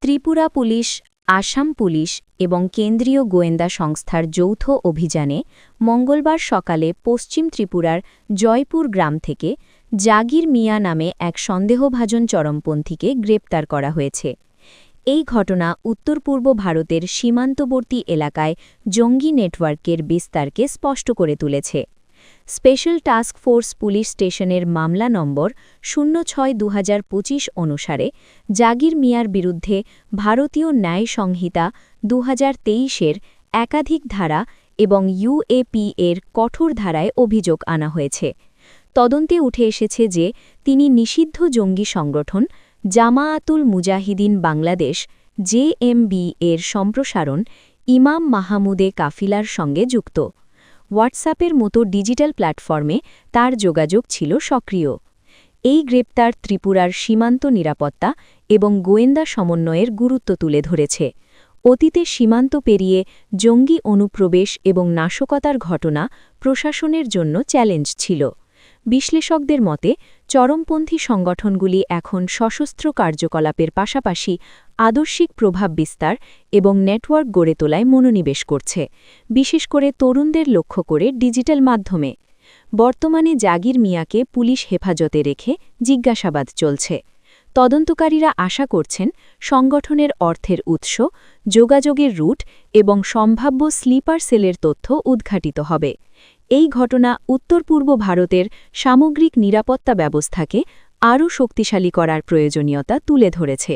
Tripura police, Assam police এবং কেন্দ্রীয় গোয়েন্দা সংস্থার যৌথ অভিযানে মঙ্গলবার সকালে পশ্চিম ত্রিপুরার জয়পুর গ্রাম থেকে জাগির মিয়া নামে এক সন্দেহভাজন চরমপন্থীকে গ্রেপ্তার করা হয়েছে। এই ঘটনা উত্তর পূর্ব ভারতের সীমান্তবর্তী এলাকায় জঙ্গি নেটওয়ার্কের বিস্তারকে স্পষ্ট করে তুলেছে। স্পেশাল টাস্ক ফোর্স পুলিশ স্টেশনের মামলা নম্বর 06-2025 অনুসারে জাগির মিয়ার বিরুদ্ধে ভারতীয় ন্যায় সংহিতা 2023-এর একাধিক ধারা এবং ইউএপি-এর কঠোর ধারায় অভিযোগ আনা হয়েছে। তদন্তে উঠে এসেছে যে তিনি নিষিদ্ধ জঙ্গি সংগঠন জামায়াতুল মুজাহিদিন বাংলাদেশ জেএমবি-এর সম্প্রসারণ ইমাম মাহমুদে কাফিলার সঙ্গে যুক্ত। হোয়াটসঅ্যাপের মতো ডিজিটাল প্ল্যাটফর্মে তার যোগাযোগ ছিল সক্রিয়। এই গ্রেপ্তার ত্রিপুরার সীমান্ত নিরাপত্তা এবং গোয়েন্দা সমন্বয়ের গুরুত্ব তুলে ধরেছে। অতীতে সীমান্ত পেরিয়ে জঙ্গি অনুপ্রবেশ এবং নাশকতার ঘটনা প্রশাসনের জন্য চ্যালেঞ্জ ছিল। বিশ্লেষকদের মতে চরমপন্থী সংগঠনগুলি এখন সশস্ত্র কার্যকলাপের পাশাপাশি আদর্শিক প্রভাব বিস্তার এবং নেটওয়ার্ক গড়ে তোলায় মনোনিবেশ করছে, বিশেষ করে তরুণদের লক্ষ্য করে ডিজিটাল মাধ্যমে। বর্তমানে জাগির মিয়াকে পুলিশ হেফাজতে রেখে জিজ্ঞাসাবাদ চলছে। তদন্তকারীরা আশা করছেন সংগঠনের অর্থের উৎস, যোগাযোগের রুট এবং সম্ভাব্য স্লিপার সেলের তথ্য উদ্ঘাটিত হবে। এই ঘটনা উত্তর পূর্ব ভারতের সামগ্রিক নিরাপত্তা ব্যবস্থাকে আরও শক্তিশালী করার প্রয়োজনীয়তা তুলে ধরেছে।